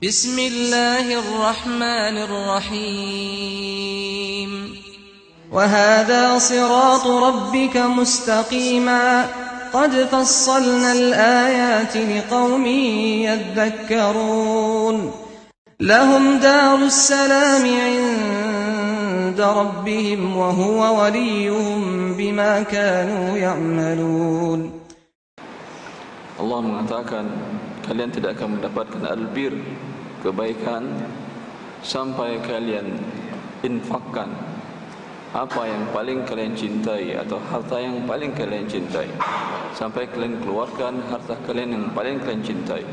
بسم الله الرحمن الرحيم وهذا صراط ربك مستقيما قد فصلنا الآيات لقوم يذكرون لهم دار السلام عند ربهم وهو وليهم بما كانوا يعملون. Allah mengatakan, kalian tidak akan mendapatkan albir, kebaikan, sampai kalian infakkan apa yang paling kalian cintai atau harta yang paling kalian cintai, sampai kalian keluarkan harta kalian yang paling kalian cintai.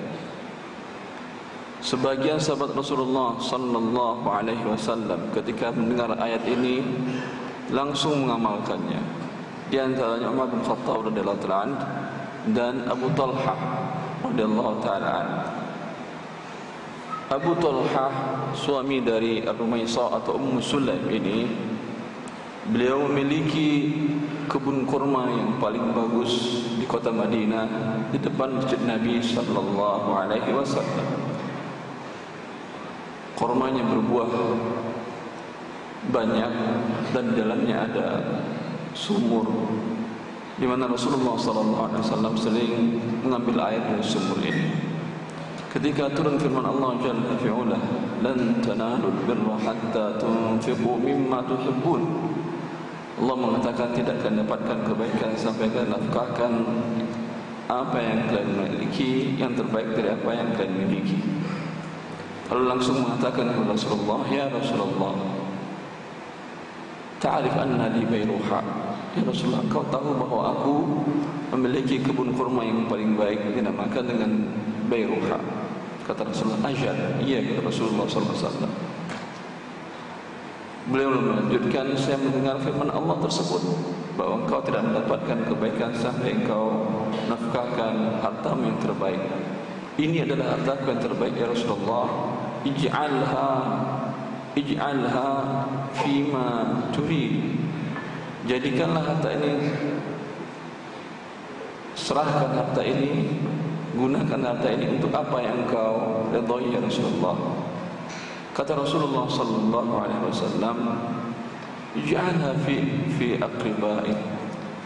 Sebagian sahabat Rasulullah sallallahu alaihi wasallam ketika mendengar ayat ini langsung mengamalkannya. Di antaranya Umar bin Khattab radhiyallahu ta'ala anhu dan Abu Talha radhiyallahu ta'ala anhu. Abu Talha, suami dari Ar-Rumaisah atau Ummu Sulaim ini, beliau memiliki kebun kurma yang paling bagus di kota Madinah, di depan masjid Nabi sallallahu alaihi wasallam. Kurmanya berbuah banyak dan di dalamnya ada sumur, di mana Rasulullah sallallahu alaihi wasallam sering mengambil air dari sumur ini. Ketika turun firman Allah Jalla fi'ala, "Lan tanalul birra hatta tunfiqu mimma tuhibbun." Allah mengatakan tidak akan dapatkan kebaikan sampai kalian nafkahkan apa yang kalian miliki, yang terbaik dari apa yang kalian miliki. Lalu langsung mengatakan kepada Rasulullah, "Ya Rasulullah, ta'rif anna li bayruha." Ya Rasulullah, kau tahu bahwa aku memiliki kebun kurma yang paling baik, dinamakan dengan bayruha. Kata Rasulullah, "Ajal." Iya, kata Rasulullah SAW. Beliau melanjutkan, "Saya mendengar firman Allah tersebut bahwa engkau tidak mendapatkan kebaikan sampai engkau nafkahkan hartamu yang terbaik. Ini adalah hartaku yang terbaik ya Rasulullah. Ij'alha fima turid." Jadikanlah harta ini, serahkan harta ini, gunakan harta ini untuk apa yang engkau ridhai ya Rasulullah. Kata Rasulullah sallallahu alaihi wasallam, "Ij'alha fi aqriba'i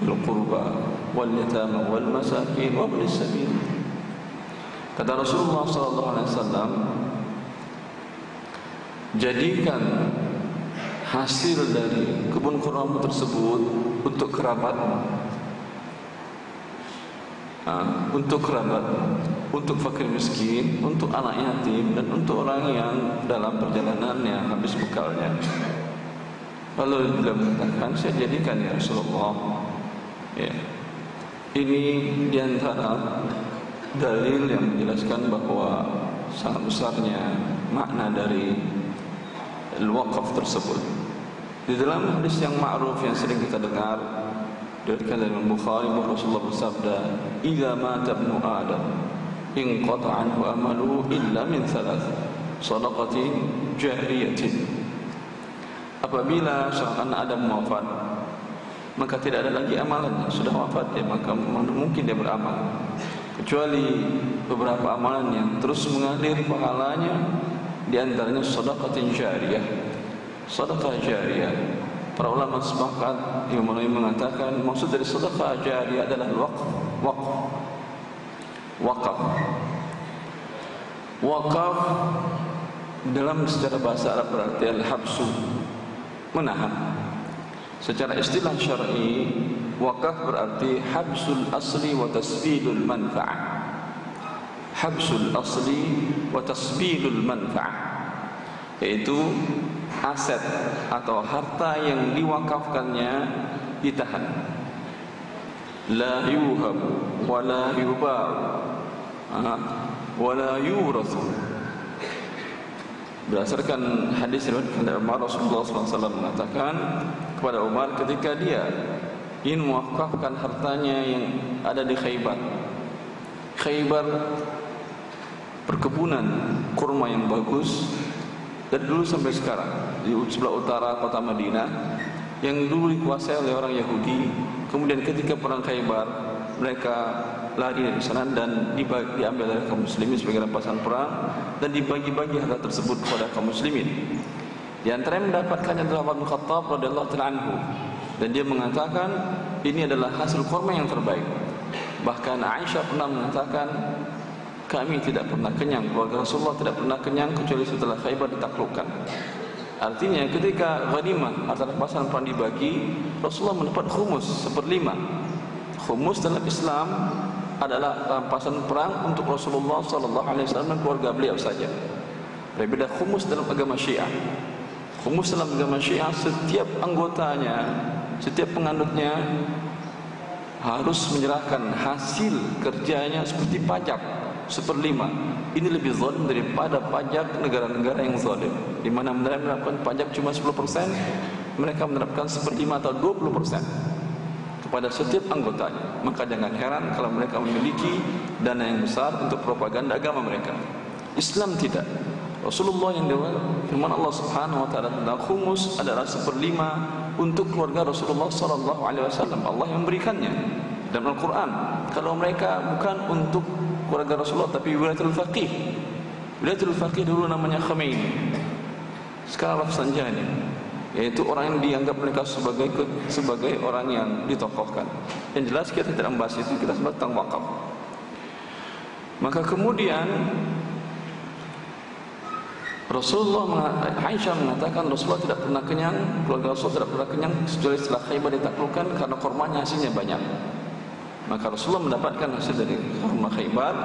fil qurba wal yatama wal masakin wa ibnis sabil." Kata Rasulullah sallallahu alaihi wasallam, jadikan hasil dari kebun kurmamu tersebut untuk kerabatmu, untuk fakir miskin, untuk anak yatim, dan untuk orang yang dalam perjalanannya habis bekalnya. Lalu beliau mengatakan, "Saya jadikan ya Rasulullah." Ya. Ini diantara dalil yang menjelaskan bahwa sangat besarnya makna dari al-waqaf tersebut. Di dalam hadis yang ma'ruf yang sering kita dengar dari Imam Bukhari, bahwa Rasulullah bersabda, "Idza mata ibnu Adam inqata'a anhu amaluhu illa min thalath, shadaqatin jariyatin." Apabila seorang anak Adam wafat, maka tidak ada lagi amalannya. Sudah wafat dia, maka mungkin dia beramal, kecuali beberapa amalan yang terus mengalir pahalanya. Di antaranya shadaqatin jariyah, sedekah jariyah. Para ulama sepakat, Imam Nawawi mengatakan maksud dari sedekah jariyah adalah wakaf dalam secara bahasa Arab berarti al-habsu, menahan. Secara istilah syar'i, wakaf berarti habsul asli wa tasbidul manfa'ah. Habsul asli wa tasbidul manfa'ah, yaitu aset atau harta yang diwakafkannya ditahan. La yuhab wa la yubar wa la yurathu. Berdasarkan hadis riwayat dari Umar, Rasulullah SAW mengatakan kepada Umar ketika dia ingin mewakafkan hartanya yang ada di Khaybar. Khaybar perkebunan kurma yang bagus dari dulu sampai sekarang di sebelah utara kota Madinah, yang dulu dikuasai oleh orang Yahudi. Kemudian ketika perang Khaybar, mereka lari dari sana dan diambil oleh kaum muslimin sebagai rampasan perang dan dibagi-bagi harta tersebut kepada kaum muslimin. Di antara yang mendapatkannya adalah Umar bin Khattab radhiyallahu ta'ala anhu, dan dia mengatakan ini adalah hasil kurma yang terbaik. Bahkan Aisyah pernah mengatakan kami tidak pernah kenyang, keluarga Rasulullah tidak pernah kenyang kecuali setelah Khaybar ditaklukkan. Artinya ketika ghanimah harta rampasan perang dibagi, Rasulullah mendapat khumus 1/5. Khumus dalam Islam adalah rampasan perang untuk Rasulullah sallallahu alaihi wasallam dan keluarga beliau saja. Berbeda khumus dalam agama Syiah. Khumus dalam agama Syiah, setiap anggotanya, setiap penganutnya harus menyerahkan hasil kerjanya seperti pajak 1/5. Ini lebih zalim daripada pajak negara-negara yang zalim, di mana mereka menerapkan pajak cuma 10%, mereka menerapkan 1/5 atau 20% kepada setiap anggotanya. Maka jangan heran kalau mereka memiliki dana yang besar untuk propaganda agama mereka. Islam tidak. Rasulullah yang firman Allah Subhanahu wa taala tentang khumus adalah 1/5 untuk keluarga Rasulullah sallallahu alaihi wasallam. Allah yang memberikannya dalam Al-Qur'an. Kalau mereka bukan untuk keluarga Rasulullah tapi wilayatul faqih. Wilayatul faqih dulu namanya Khomeini. Sekarang Rafsanjani, yaitu orang yang dianggap mereka sebagai orang yang ditokohkan. Yang jelas kita tidak membahas itu, kita sebut tentang wakaf. Maka kemudian Aisyah mengatakan Rasulullah tidak pernah kenyang, keluarga Rasulullah tidak pernah kenyang kecuali setelah Khaybar ditaklukkan karena kormanya hasilnya banyak. Maka Rasulullah mendapatkan hasil dari korma Khaybar,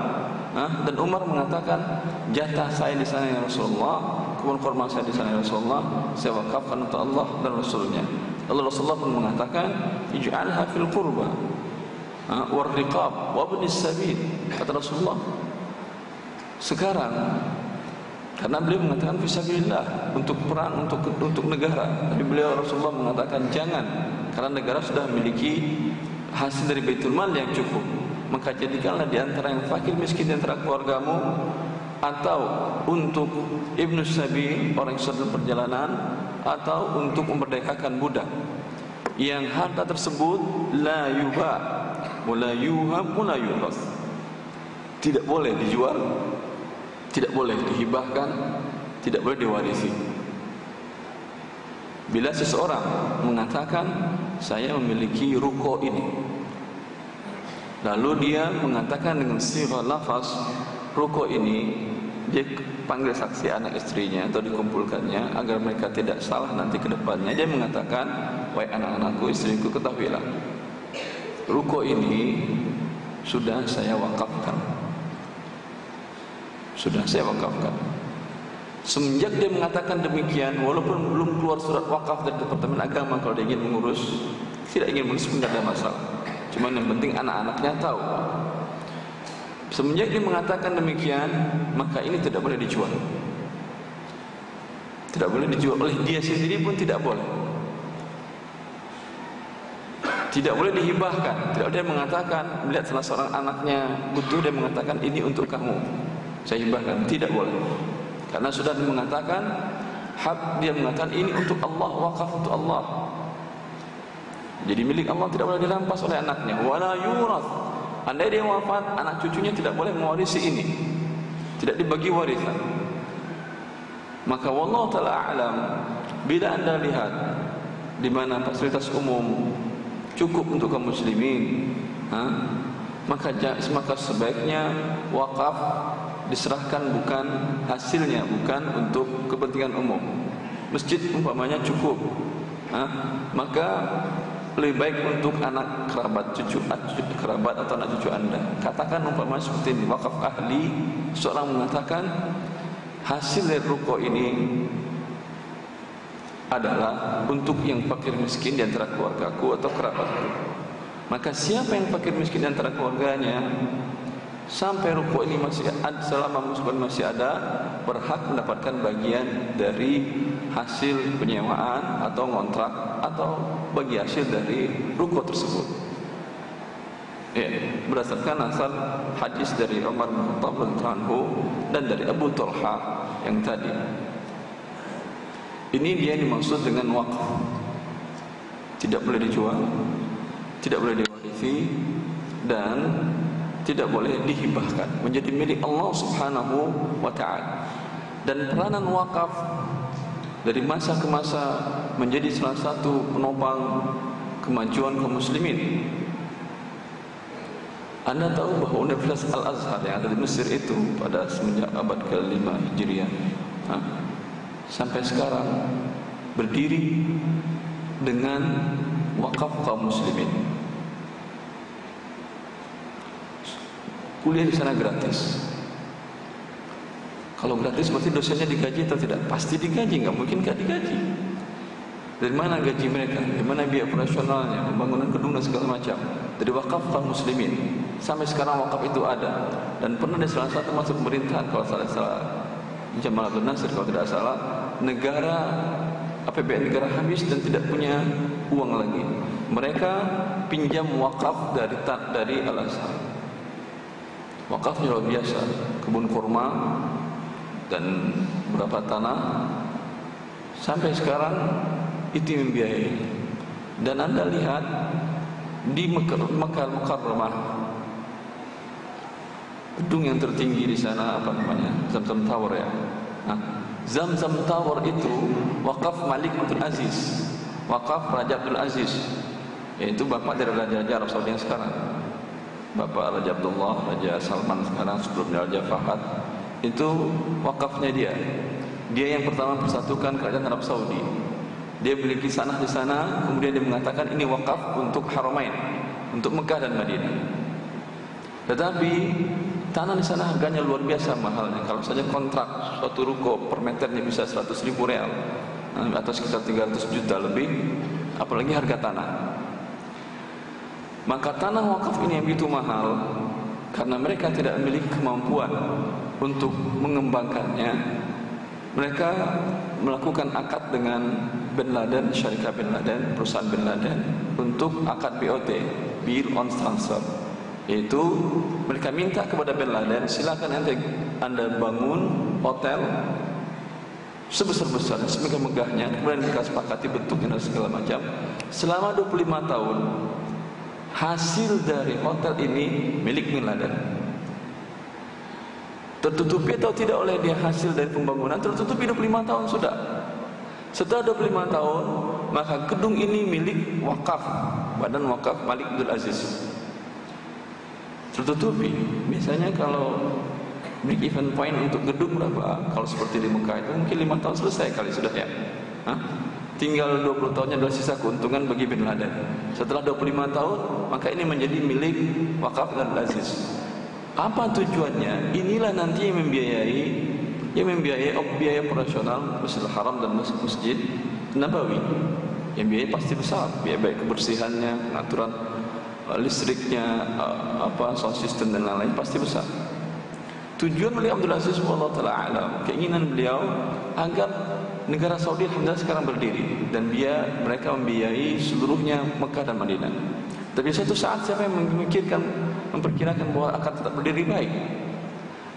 dan Umar mengatakan jatah saya di sana ya Rasulullah, kemudian korma saya di sana ya Rasulullah, saya wakafkan untuk Allah dan Rasulnya. Lalu Rasulullah pun mengatakan ij'alha fil qurba war riqab wa ibnis sabil, kata Rasulullah. Sekarang karena beliau mengatakan fisabilillah, untuk perang, untuk negara. Tapi beliau Rasulullah mengatakan jangan, karena negara sudah memiliki hasil dari Baitul Mal yang cukup. Maka jadikanlah di antara yang fakir miskin di antara keluargamu, atau untuk Ibnu Sabi, orang yang sedang perjalanan, atau untuk memerdekakan budak. Yang harta tersebut la yuba, wala yuhab, wala yuras. Tidak boleh dijual, tidak boleh dihibahkan, tidak boleh diwarisi. Bila seseorang mengatakan saya memiliki ruko ini, lalu dia mengatakan dengan sighah lafaz ruko ini, dia panggil saksi anak istrinya atau dikumpulkannya agar mereka tidak salah nanti ke depannya. Dia mengatakan, wahai anak-anakku, istriku, ketahuilah ruko ini sudah saya wakafkan. Sudah saya wakafkan. Semenjak dia mengatakan demikian, walaupun belum keluar surat wakaf dari Departemen Agama, kalau dia ingin mengurus, tidak ingin mengurus pun tidak ada masalah. Cuma yang penting anak-anaknya tahu. Semenjak dia mengatakan demikian, maka ini tidak boleh dijual. Tidak boleh dijual oleh dia sendiri pun tidak boleh. Tidak boleh dihibahkan. Tidak boleh dia mengatakan, melihat salah seorang anaknya butuh, dia mengatakan ini untuk kamu, saya hibahkan. Tidak boleh. Karena sudah mengatakan hak, dia mengatakan ini untuk Allah, wakaf untuk Allah. Jadi milik Allah, tidak boleh dirampas oleh anaknya. Wala yurath. Andai dia wafat, anak cucunya tidak boleh mewarisi ini. Tidak dibagi warisan. Maka wallahu taala alam, bila Anda lihat di mana fasilitas umum cukup untuk kaum muslimin, maka sebaiknya wakaf diserahkan bukan hasilnya, bukan untuk kepentingan umum. Masjid umpamanya cukup, maka lebih baik untuk anak kerabat, cucu kerabat atau anak cucu Anda. Katakan umpamanya seperti ini, wakaf ahli, seorang mengatakan hasil dari ruko ini adalah untuk yang fakir miskin di antara keluargaku atau kerabatku. Maka siapa yang fakir miskin di antara keluarganya, sampai ruko ini masih ada, selama muslim masih ada, berhak mendapatkan bagian dari hasil penyewaan atau kontrak atau bagi hasil dari ruko tersebut. Ya, berdasarkan asal hadis dari Umar bin Khattab radhiyallahu anhu dan dari Abu Talha yang tadi. Ini dia dimaksud dengan wakaf. Tidak boleh dijual, tidak boleh diwarisi, dan tidak boleh dihibahkan, menjadi milik Allah Subhanahu wa taala. Dan peranan wakaf dari masa ke masa menjadi salah satu penopang kemajuan kaum muslimin. Anda tahu bahwa Universitas Al-Azhar yang ada di Mesir itu pada semenjak abad ke-5 Hijriah sampai sekarang berdiri dengan wakaf kaum muslimin. Kuliah di sana gratis. Kalau gratis berarti dosennya digaji atau tidak? Pasti digaji, nggak mungkin nggak digaji. Dari mana gaji mereka? Dari mana biaya operasionalnya, pembangunan gedung dan segala macam? Dari wakaf kaum muslimin. Sampai sekarang wakaf itu ada dan pernah ada salah satu masuk pemerintahan kalau salah Jamal Abdul Nasir kalau tidak salah, negara APBN negara habis dan tidak punya uang lagi. Mereka pinjam wakaf dari Al-Azhar. Wakafnya luar biasa, kebun kurma dan beberapa tanah sampai sekarang itu membiayai. Dan Anda lihat di Mekah Mukarramah, gedung yang tertinggi di sana apa namanya? Zamzam Tower ya. Zamzam Tower itu wakaf Malik Abdul Aziz, wakaf Raja Abdul Aziz, yaitu bapak dari Raja Arab Saudi yang sekarang. Bapak Raja Abdullah, Raja Salman sekarang sebelumnya Raja Fahad, itu wakafnya dia. Dia yang pertama persatukan kerajaan Arab Saudi. Dia memiliki tanah di sana, kemudian dia mengatakan ini wakaf untuk Haramain, untuk Mekah dan Madinah. Tetapi tanah di sana harganya luar biasa mahalnya. Kalau saja kontrak suatu ruko per meternya bisa 100.000 real atau sekitar 300 juta lebih, apalagi harga tanah. Maka tanah wakaf ini yang begitu mahal karena mereka tidak memiliki kemampuan untuk mengembangkannya. Mereka melakukan akad dengan Bin Laden, syarikat Bin Laden, perusahaan Bin Laden untuk akad BOT, Bill on Transfer. Yaitu mereka minta kepada Bin Laden, silakan Anda bangun hotel sebesar-besarnya, semegah-megahnya, kemudian mereka sepakati bentuknya dan segala macam. Selama 25 tahun hasil dari hotel ini milik Bin Laden. Tertutupi atau tidak oleh dia hasil dari pembangunan, tertutupi 25 tahun sudah. Setelah 25 tahun, maka gedung ini milik wakaf, Badan Wakaf Malik Abdul Aziz. Tertutupi. Biasanya kalau break even point untuk gedung berapa? Kalau seperti di Mekah itu mungkin 5 tahun selesai kali sudah ya. Tinggal 20 tahunnya adalah sisa keuntungan bagi Bin Laden. Setelah 25 tahun, maka ini menjadi milik wakaf Abdul Aziz. Apa tujuannya? Inilah nanti yang membiayai biaya operasional Masjidil Haram dan Masjid Nabawi. Yang biaya pasti besar, biaya baik kebersihannya, pengaturan listriknya, sound system dan lain-lain pasti besar. Tujuan beliau Abdul Aziz wallahu taala alam, keinginan beliau agar negara Saudi alhamdulillah sekarang berdiri dan mereka membiayai seluruhnya Mekah dan Madinah. Tapi suatu saat siapa yang memperkirakan bahwa akan tetap berdiri baik?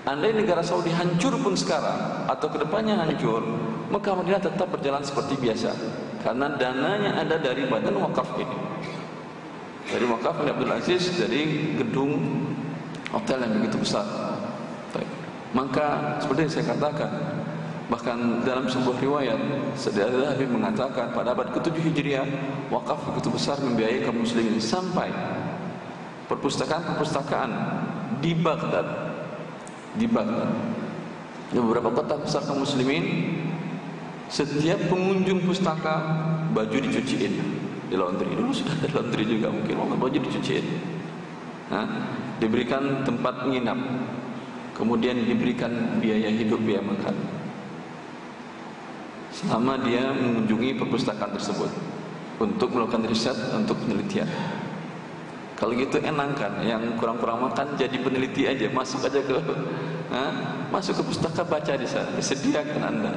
Andai negara Saudi hancur pun sekarang atau kedepannya hancur, Mekah Madinah tetap berjalan seperti biasa karena dananya ada dari badan wakaf ini, dari wakaf Abdul Aziz, dari gedung hotel yang begitu besar. Maka seperti yang saya katakan, bahkan dalam sebuah riwayat Saudara Habib mengatakan pada abad ke-7 Hijriah wakaf begitu besar membiayai kaum muslimin sampai perpustakaan di Baghdad, di beberapa kota besar kaum muslimin, setiap pengunjung pustaka baju dicuciin di laundry. Dulu sudah ada laundry juga mungkin, baju dicuciin, diberikan tempat menginap, kemudian diberikan biaya hidup, biaya makan selama dia mengunjungi perpustakaan tersebut untuk melakukan riset, untuk penelitian. Kalau gitu enak kan, yang kurang-kurang makan jadi peneliti aja, masuk aja masuk ke pustaka, baca di sana, disediakan Anda.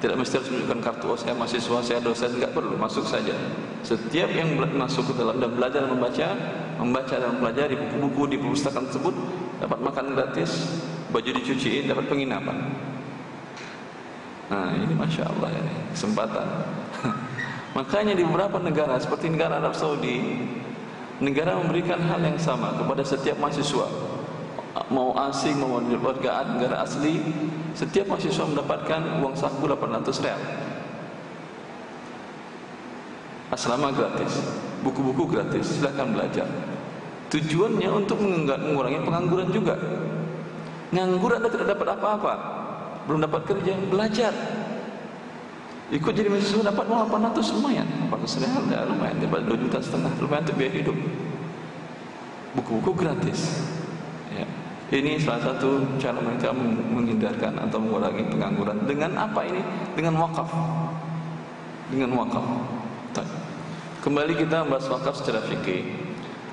Tidak mesti harus menunjukkan kartu, saya mahasiswa, saya dosen, enggak perlu, masuk saja. Setiap yang masuk ke dalam dan belajar membaca dan mempelajari buku-buku di perpustakaan tersebut dapat makan gratis, baju dicuciin, dapat penginapan. Ini Masya Allah ya, kesempatan. Makanya di beberapa negara seperti negara Arab Saudi, Negara memberikan hal yang sama kepada setiap mahasiswa, mau asing mau warga negara asli, setiap mahasiswa mendapatkan uang saku 800 real. Asrama gratis, buku-buku gratis, silakan belajar. Tujuannya untuk mengurangi pengangguran juga. Nganggur Anda tidak dapat apa-apa, belum dapat kerja, belajar. Ikut jadi mahasiswa dapat uang 800, lumayan. 800 real ya, lumayan, dapat 2,5 juta, lumayan untuk biaya hidup. Buku-buku gratis. Ya. Ini salah satu cara mereka menghindarkan atau mengurangi pengangguran. Dengan apa ini? Dengan wakaf. Dengan wakaf. Kembali kita membahas wakaf secara fikih.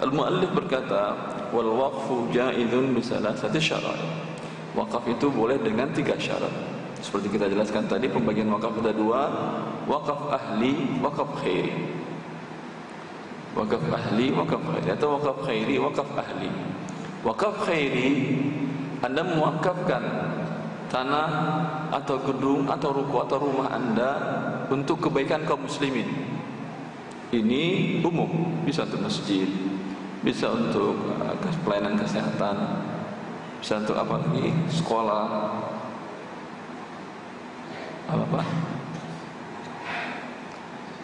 Al-muallif berkata, wal waqfu jaizun bi salasati syarat. Wakaf itu boleh dengan 3 syarat. Seperti kita jelaskan tadi, pembagian wakaf ada 2, wakaf ahli, wakaf khairi. Wakaf ahli, wakaf khairi, atau wakaf khairi, wakaf ahli. Wakaf khairi, Anda mewakafkan tanah atau gedung atau ruko atau rumah Anda untuk kebaikan kaum muslimin. Ini umum, bisa untuk masjid, bisa untuk pelayanan kesehatan, bisa untuk apa lagi, sekolah, apa,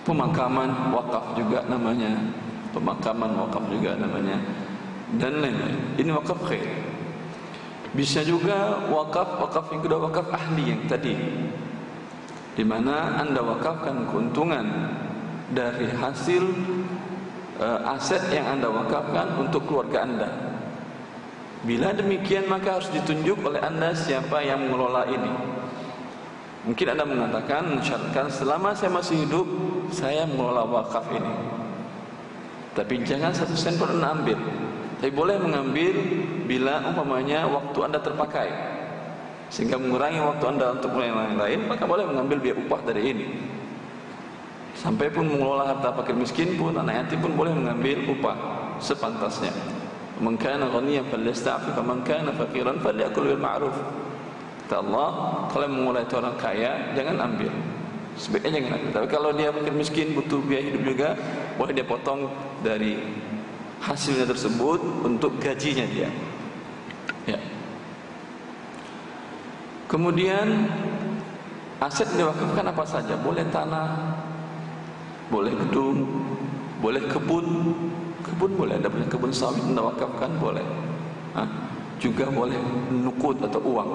pemakaman wakaf juga namanya, pemakaman wakaf juga namanya, dan lain-lain. Ini wakaf khair. Bisa juga wakaf yang kedua, wakaf ahli yang tadi, di mana Anda wakafkan keuntungan dari hasil aset yang Anda wakafkan untuk keluarga Anda. Bila demikian, maka harus ditunjuk oleh Anda siapa yang mengelola ini. Mungkin Anda mengatakan, mensyaratkan, selama saya masih hidup, saya mengelola wakaf ini. Tapi jangan 1 sen pun Anda ambil. Tapi boleh mengambil bila umpamanya waktu Anda terpakai, sehingga mengurangi waktu Anda untuk yang lain, maka boleh mengambil biaya upah dari ini. Sampai pun mengelola harta fakir miskin pun, anak yatim pun boleh mengambil upah sepantasnya. Man kana ghaniyan falyasta'fif, man kana faqiran falyakul bil ma'ruf. Kata Allah, kalau mengelola itu orang kaya, jangan ambil. Sebaiknya jangan ambil. Tapi kalau dia fakir miskin, butuh biaya hidup juga, boleh dia potong dari hasilnya tersebut untuk gajinya dia. Ya. Kemudian aset diwakafkan apa saja? Boleh tanah, boleh gedung, boleh kebun. Kebun boleh, Anda punya kebun sawit Anda wakafkan, boleh. Juga boleh nukut atau uang.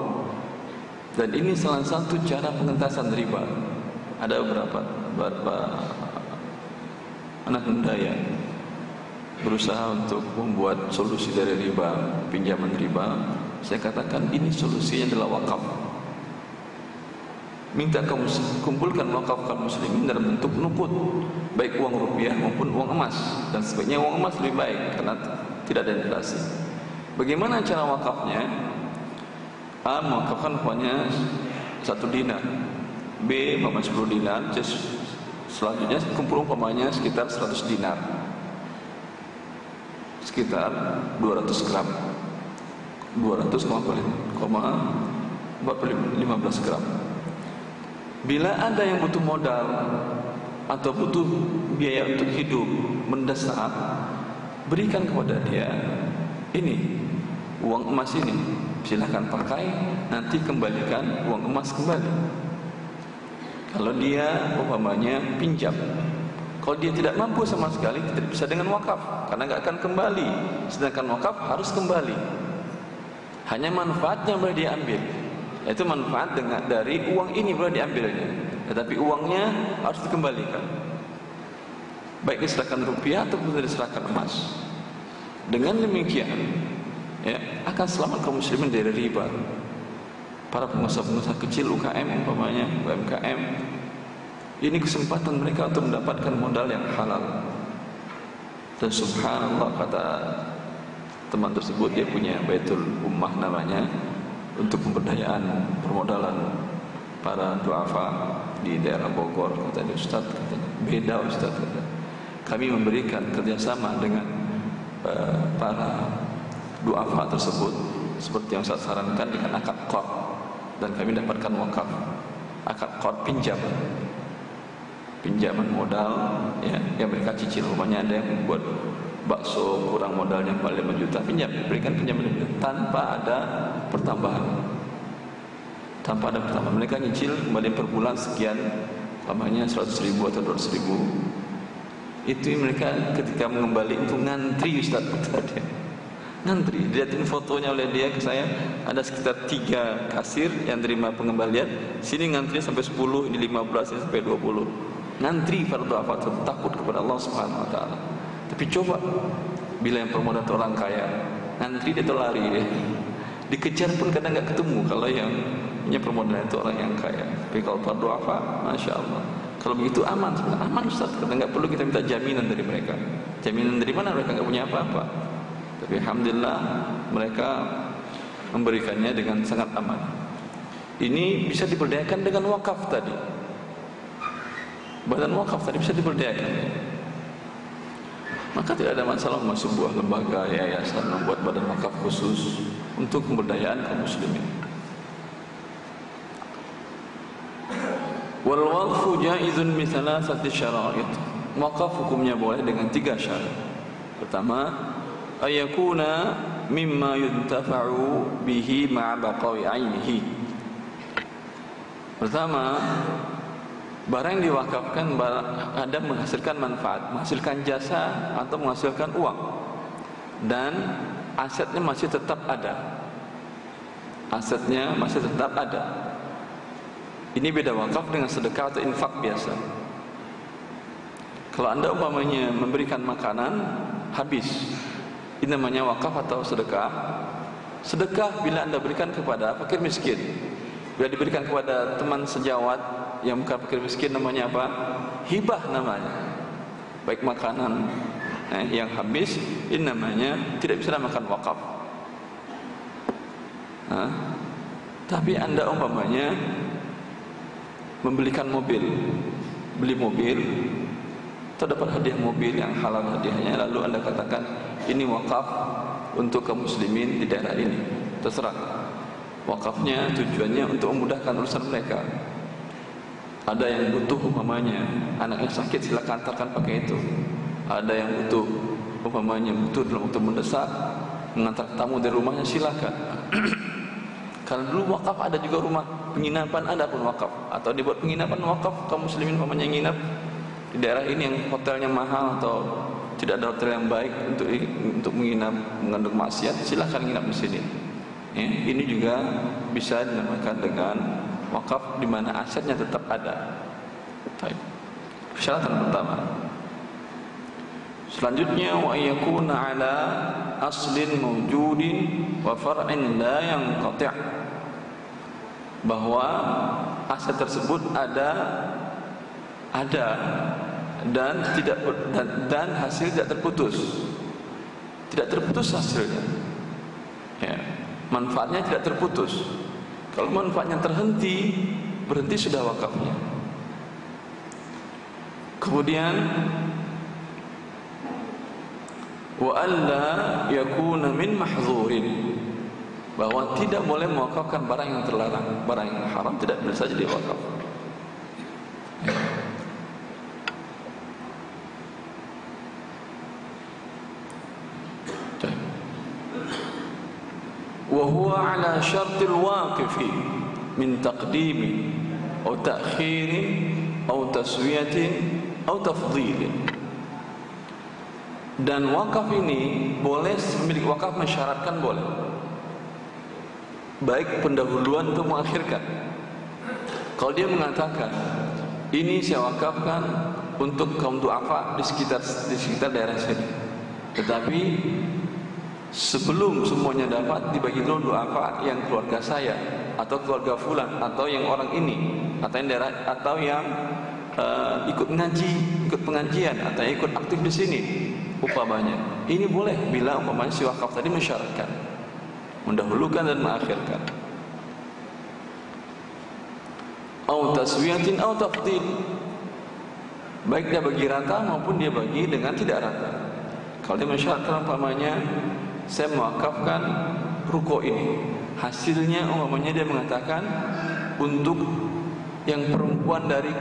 Dan ini salah satu cara pengentasan riba. Ada beberapa anak muda yang berusaha untuk membuat solusi dari riba, pinjaman riba. Saya katakan ini solusinya adalah wakaf. Minta kamu kumpulkan wakaf kaum muslimin dalam bentuk nukut, baik uang rupiah maupun uang emas. Dan sebaiknya uang emas lebih baik karena tidak ada inflasi. Bagaimana cara wakafnya? A, mewakafkan umpamanya 1 dinar, B, umpamanya 10 dinar, selanjutnya kumpul umpamanya sekitar 100 dinar, sekitar 200 gram, 200,15 gram. Bila ada yang butuh modal atau butuh biaya untuk hidup mendesak, berikan kepada dia ini, uang emas ini, silakan pakai, nanti kembalikan uang emas kembali. Kalau dia umpamanya pinjam, kalau dia tidak mampu sama sekali, tidak bisa dengan wakaf, karena nggak akan kembali. Sedangkan wakaf harus kembali. Hanya manfaatnya boleh diambil, yaitu manfaat dari uang ini boleh diambilnya, tetapi uangnya harus dikembalikan. Baik diserahkan rupiah ataupun diserahkan emas. Dengan demikian, ya, akan selamat kaum muslimin dari riba. Para pengusaha-pengusaha kecil UKM umpamanya, UMKM, ini kesempatan mereka untuk mendapatkan modal yang halal. Dan subhanallah, kata teman tersebut, dia punya Baitul Ummah namanya, untuk pemberdayaan permodalan para duafa di daerah Bogor. Kata dia, Ustaz, katanya, beda Ustaz, kata, kami memberikan kerjasama dengan para duafa tersebut seperti yang saya sarankan dengan akad qard, dan kami dapatkan wakaf. Akad qard pinjaman modal, ya, yang mereka cicil. Umpamanya ada yang membuat bakso kurang modalnya 5 juta, pinjam, berikan pinjaman tanpa ada pertambahan. Tanpa ada pertambahan. Mereka nyicil kembali per bulan sekian, lamanya 100.000 atau 200.000. Itu mereka ketika mengembali itu ngantri, Ustaz, kata dia. Ngantri, dilihatin fotonya oleh dia ke saya, ada sekitar 3 kasir yang terima pengembalian. Sini ngantri sampai 10, ini 15, ini sampai 20. Ngantri pada doa takut kepada Allah Subhanahu wa taala. Tapi coba bila yang permodalan orang kaya, ngantri dia lari dia. Dikejar pun kadang enggak ketemu kalau yang punya permodalan itu orang yang kaya. Tapi kalau berdoa apa? Masya Allah. Kalau begitu aman, aman Ustaz. Karena enggak perlu kita minta jaminan dari mereka. Jaminan dari mana? Mereka enggak punya apa-apa. Tapi alhamdulillah mereka memberikannya dengan sangat aman. Ini bisa diberdayakan dengan wakaf tadi. Badan wakaf tadi bisa diberdayakan. Maka tidak ada masalah sebuah lembaga yayasan membuat badan wakaf khusus untuk pemberdayaan kaum muslimin. Wal waqfu jaizun bi thalathati syara'it. Wakaf hukumnya boleh dengan 3 syarat. Pertama, ayakuna mimma yuntafa'u bihi ma'a baqa'i 'ainihi. Pertama, barang yang diwakafkan ada menghasilkan manfaat, menghasilkan jasa atau menghasilkan uang, dan asetnya masih tetap ada. Asetnya masih tetap ada. Ini beda wakaf dengan sedekah atau infak biasa. Kalau anda umpamanya memberikan makanan habis, ini namanya wakaf atau sedekah. Sedekah bila anda berikan kepada fakir miskin, bila diberikan kepada teman sejawat yang bukan fakir miskin, namanya apa? Hibah namanya. Baik makanan yang habis, ini namanya tidak bisa namakan wakaf. Tapi anda umpamanya membelikan mobil, beli mobil, atau dapat hadiah mobil yang halal hadiahnya, lalu anda katakan ini wakaf untuk kaum muslimin di daerah ini. Terserah. Wakafnya tujuannya untuk memudahkan urusan mereka. Ada yang butuh umpamanya anaknya sakit, silakan antarkan pakai itu. Ada yang butuh umpamanya butuh dalam waktu mendesak mengantar tamu dari rumahnya, silakan. Kalau dulu wakaf ada juga rumah penginapan, ada pun wakaf, atau dibuat penginapan wakaf kaum muslimin umpamanya nginap di daerah ini yang hotelnya mahal atau tidak ada hotel yang baik untuk menginap mengandung maksiat, silakan nginap di sini. Ya, ini juga bisa dinamakan dengan wakaf di mana asetnya tetap ada. Baik. Persyaratan pertama. Selanjutnya wa yakuna ala aslin mawjudin wa far'in la yanqati'. Bahwa aset tersebut ada dan tidak dan hasil tidak terputus hasilnya. Ya, manfaatnya tidak terputus. Kalau manfaatnya terhenti, berhenti sudah wakafnya. Kemudian wa alla yakuna min mahzurin, bahwa tidak boleh mewakafkan barang yang terlarang, barang yang haram tidak bisa jadi wakaf. Wa huwa ala syartil waqifi min taqdimin aw ta'khirin aw taswiyatin aw tafdhilin. Dan wakaf ini boleh, pemilik wakaf mensyaratkan boleh, baik pendahuluan atau mengakhirkan. Kalau dia mengatakan ini saya wakafkan untuk kaum duafa di sekitar daerah sini, tetapi sebelum semuanya dapat dibagi dulu duafa yang keluarga saya atau keluarga fulan atau yang orang ini atau yang daerah atau yang ikut ngaji, ikut pengajian atau yang ikut aktif di sini umpamanya. Ini boleh bila umpamanya si wakaf tadi mensyaratkan mendahulukan dan mengakhirkan. Au taswiyatin au tafdil, baik dia bagi rata maupun dia bagi dengan tidak rata. Kalau dia mensyaratkan umpamanya saya mewakafkan ruko ini, hasilnya umpamanya dia mengatakan untuk yang perempuan dari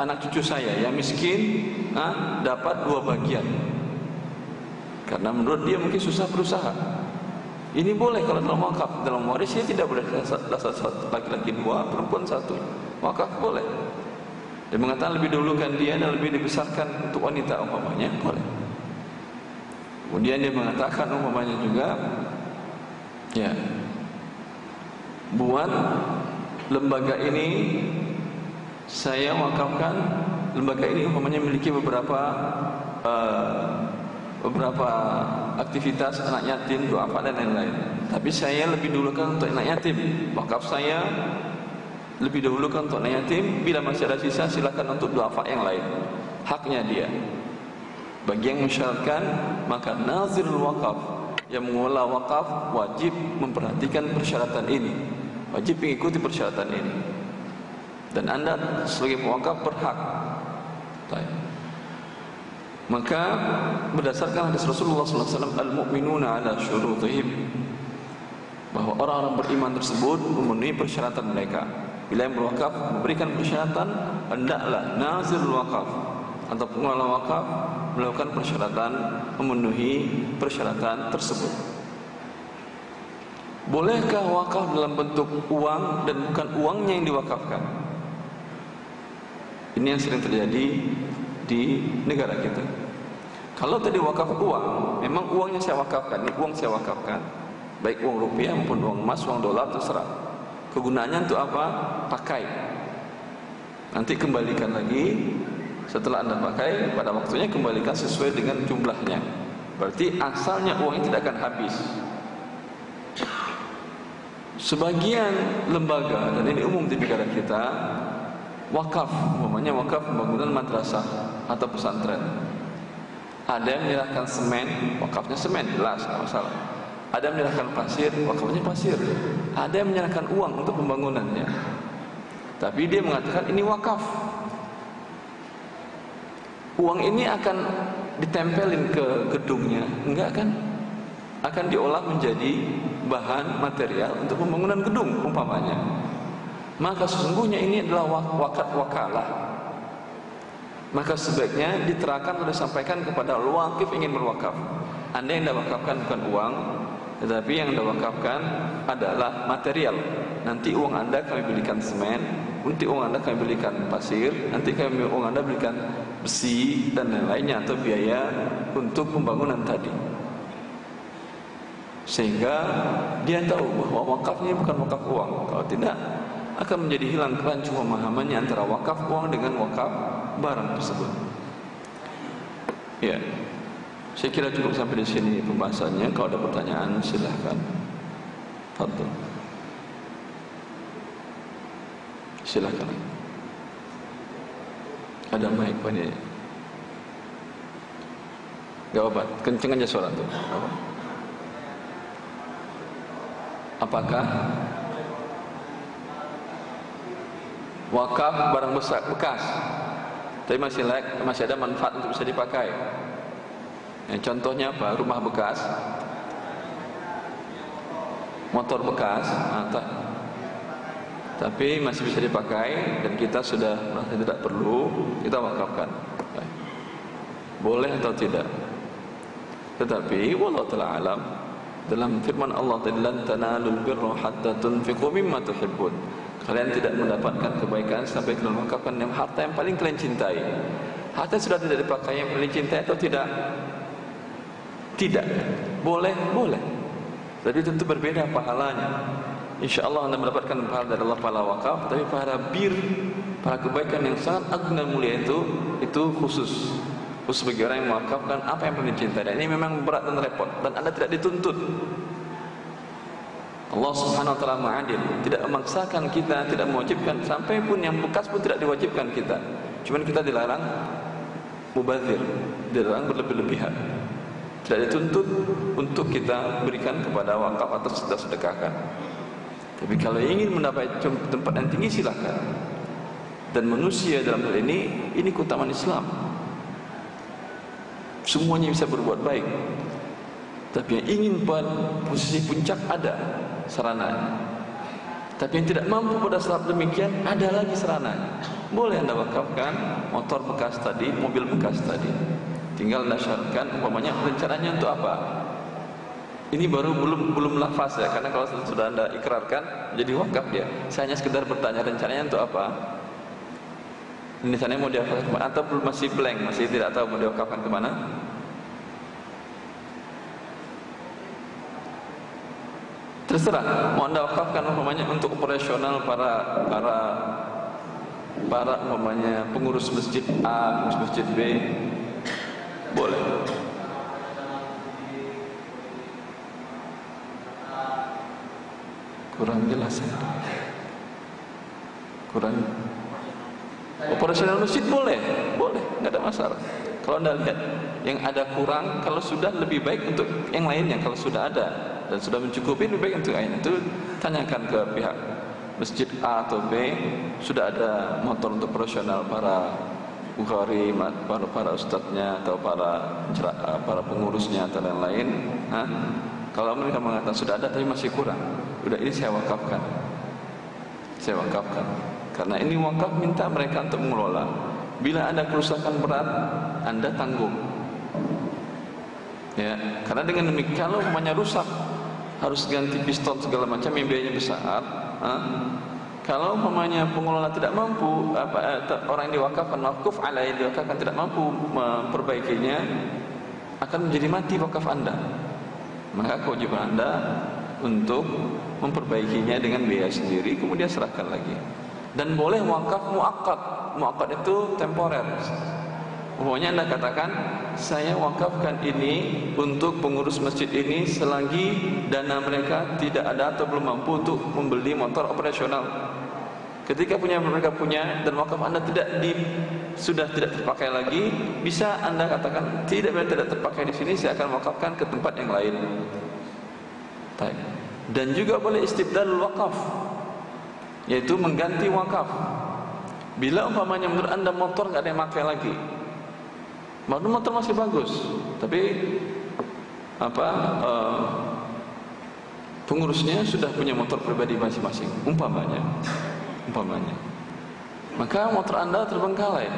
anak cucu saya yang miskin dapat 2 bagian. Karena menurut dia mungkin susah berusaha. Ini boleh kalau dalam wakaf. Dalam waris dia tidak boleh laki-laki 2, perempuan 1. Wakaf boleh. Dia mengatakan lebih dahulukan dia dan lebih dibesarkan untuk wanita umpamanya, boleh. Kemudian dia mengatakan umpamanya juga, ya, buat lembaga ini saya wakafkan. Lembaga ini umpamanya memiliki beberapa aktivitas anak yatim, duafa dan lain-lain. Tapi saya lebih dahulukan untuk anak yatim. Wakaf saya lebih dahulukan untuk anak yatim. Bila masih ada sisa, silakan untuk duafa yang lain. Haknya dia. Bagi yang mensyaratkan, maka nazirul wakaf, yang mengelola wakaf, wajib memperhatikan persyaratan ini, wajib mengikuti persyaratan ini. Dan anda sebagai pewakaf berhak. Maka berdasarkan hadis Rasulullah SAW, al-mu'minuna ala syurutihim, bahwa orang-orang beriman tersebut memenuhi persyaratan mereka. Bila yang berwakaf memberikan persyaratan, hendaklah nazirul wakaf atau pengelola wakaf melakukan persyaratan, memenuhi persyaratan tersebut. Bolehkah wakaf dalam bentuk uang dan bukan uangnya yang diwakafkan? Ini yang sering terjadi di negara kita. Kalau tadi wakaf uang, memang uangnya saya wakafkan, ini uang saya wakafkan, baik uang rupiah maupun uang emas, uang dolar, terserah. Kegunaannya untuk apa? Pakai. Nanti kembalikan lagi. Setelah anda pakai, pada waktunya kembalikan sesuai dengan jumlahnya. Berarti asalnya uangnya tidak akan habis. Sebagian lembaga, dan ini umum di negara kita, wakaf, umpamanya wakaf pembangunan madrasah atau pesantren. Ada yang menyerahkan semen, wakafnya semen, jelas, tidak masalah. Ada yang menyerahkan pasir, wakafnya pasir. Ada yang menyerahkan uang untuk pembangunannya. Tapi dia mengatakan ini wakaf. Uang ini akan ditempelin ke gedungnya, enggak kan? Akan diolah menjadi bahan material untuk pembangunan gedung umpamanya. Maka sesungguhnya ini adalah wakalah. Maka sebaiknya diterangkan atau disampaikan kepada al-waqif ingin berwakaf. Anda yang anda wakafkan bukan uang, tetapi yang anda wakafkan adalah material. Nanti uang anda kami belikan semen, nanti uang anda kami belikan pasir, nanti uang anda belikan besi dan lain-lainnya atau biaya untuk pembangunan tadi. Sehingga dia tahu bahwa wakafnya bukan wakaf uang. Kalau tidak, akan menjadi hilang kerancuan pemahamannya antara wakaf uang dengan wakaf barang tersebut. Ya, saya kira cukup sampai di sini pembahasannya. Kalau ada pertanyaan silahkan. Fadhil. Silahkan. Ada mic Pak ini. Gak apa-apa, kenceng aja suara tuh. Apakah wakaf barang bekas tapi masih ada manfaat untuk bisa dipakai? Contohnya apa? Rumah bekas, motor bekas, tapi masih bisa dipakai dan kita sudah merasa tidak perlu, kita wakafkan. Boleh atau tidak? Tetapi wallahu ta'ala alam, dalam firman Allah tadi, lan tanalul birra hatta tunfiqu mimma tuhibbun. Kalian tidak mendapatkan kebaikan sampai kalian wakafkan yang harta yang paling kalian cintai. Harta sudah tidak dipakai yang paling cintai atau tidak? Tidak. Boleh, boleh. Tapi tentu berbeda pahalanya. InsyaAllah anda mendapatkan pahala dari Allah, pahala wakaf. Tapi pahala bir, pahala kebaikan yang sangat agung dan mulia itu khusus bagi orang yang mewakafkan apa yang paling cintai. Dan ini memang berat dan repot, dan anda tidak dituntut. Allah Subhanahu wa taala Ma'adil, tidak memaksakan kita, tidak mewajibkan, sampai pun yang bekas pun tidak diwajibkan kita. Cuman kita dilarang mubazir, dilarang berlebih-lebihan. Tidak dituntut untuk kita berikan kepada wakaf atau sedekahkan. Tapi kalau ingin mendapat tempat yang tinggi silahkan. Dan manusia dalam hal ini keutamaan Islam. Semuanya bisa berbuat baik. Tapi yang ingin pada posisi puncak ada sarananya. Tapi yang tidak mampu pada saat demikian ada lagi sarananya. Boleh anda wakafkan motor bekas tadi, mobil bekas tadi. tinggal Anda syaratkan umpamanya rencananya untuk apa. Ini baru belum lafaz ya, karena kalau sudah Anda ikrarkan jadi wakaf dia. Saya hanya sekedar bertanya rencananya untuk apa. Ini rencananya mau diwakafkan kemana, atau masih blank, masih tidak tahu mau diwakafkan kemana. Terserah mau Anda wakafkan umpamanya untuk operasional para umpamanya pengurus masjid A, pengurus masjid B, boleh. Kurang jelas ya. Kurang operasional masjid boleh, nggak ada masalah. Kalau Anda lihat yang ada kurang, kalau sudah lebih baik untuk yang lainnya. Kalau sudah ada dan sudah mencukupi, lebih baik untuk lain. Itu tanyakan ke pihak masjid A atau B, sudah ada motor untuk operasional para bukhari, para ustadznya atau para pengurusnya atau lain-lain. Kalau mereka mengatakan sudah ada tapi masih kurang, udah ini saya wakafkan. Karena ini wakaf minta mereka untuk mengelola. Bila ada kerusakan berat, Anda tanggung. Ya, karena dengan demikian kalau umpamanya rusak, harus ganti piston segala macam yang biayanya besar. Kalau umpamanya pengelola tidak mampu, orang yang diwakafkan, maquf alaihi, diwakafkan tidak mampu memperbaikinya, akan menjadi mati wakaf Anda. Maka kewajiban Anda untuk memperbaikinya dengan biaya sendiri, kemudian serahkan lagi. Dan boleh wakaf muakkad. Muakkad itu temporer. Pokoknya Anda katakan, saya wakafkan ini untuk pengurus masjid ini selagi dana mereka tidak ada atau belum mampu untuk membeli motor operasional. Ketika mereka punya dan wakaf Anda sudah tidak terpakai lagi, bisa Anda katakan tidak terpakai di sini, saya akan wakafkan ke tempat yang lain. Dan juga boleh istibdalul wakaf, yaitu mengganti wakaf. Bila umpamanya menurut Anda motor nggak ada yang pakai lagi, motor masih bagus, tapi pengurusnya sudah punya motor pribadi masing-masing, umpamanya, maka motor Anda terbengkalai,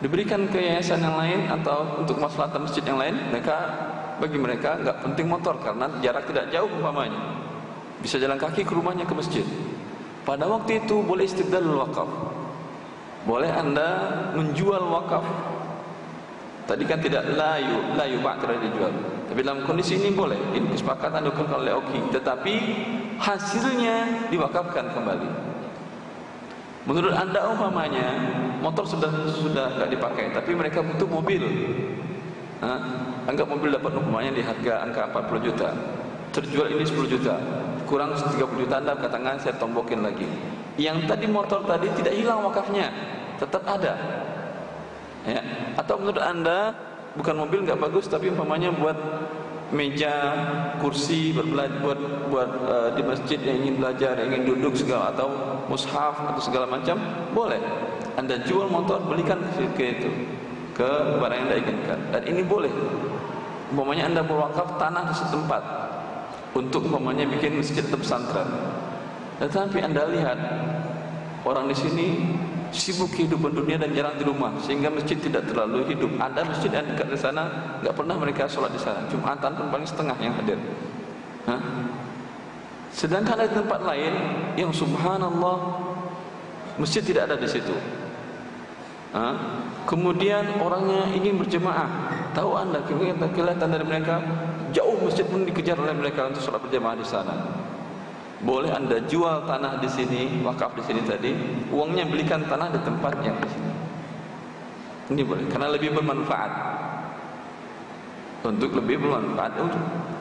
diberikan ke yayasan yang lain atau untuk maslahatan masjid yang lain. Bagi mereka nggak penting motor karena jarak tidak jauh, umpamanya bisa jalan kaki ke rumahnya ke masjid. Pada waktu itu boleh istibdalul wakaf, boleh Anda menjual wakaf. Tadi kan tidak layu pak tidak dijual, tapi dalam kondisi ini boleh. Ini kesepakatan dilakukan oleh OKI, tetapi hasilnya diwakafkan kembali. Menurut Anda umpamanya motor sudah tidak dipakai, tapi mereka butuh mobil. Anggap mobil dapat umpamanya di harga angka 40 juta, terjual ini 10 juta, kurang 30 juta, Anda katakan saya tombokin lagi. Yang tadi motor tadi tidak hilang wakafnya, tetap ada. Ya. Atau menurut Anda bukan mobil nggak bagus, tapi umpamanya buat meja, kursi, buat di masjid yang ingin belajar, yang ingin duduk segala, atau mushaf atau segala macam, boleh Anda jual motor, belikan ke barang yang Anda inginkan. Dan ini boleh. Umpamanya Anda berwakaf tanah di setempat untuk umpamanya bikin masjid atau pesantren, tetapi Anda lihat orang di sini sibuk kehidupan dunia dan jarang di rumah, sehingga masjid tidak terlalu hidup. Ada masjid yang dekat di sana, nggak pernah mereka sholat di sana. Jumatan pun paling setengah yang hadir. Sedangkan ada tempat lain yang subhanallah masjid tidak ada di situ. Kemudian orangnya ingin berjemaah, tahu Anda kelihatan dari mereka jauh masjid pun dikejar oleh mereka untuk sholat berjemaah di sana. Boleh Anda jual tanah di sini, wakaf di sini tadi, uangnya belikan tanah di tempat yang di sini. Ini boleh, karena lebih bermanfaat. Untuk lebih bermanfaat,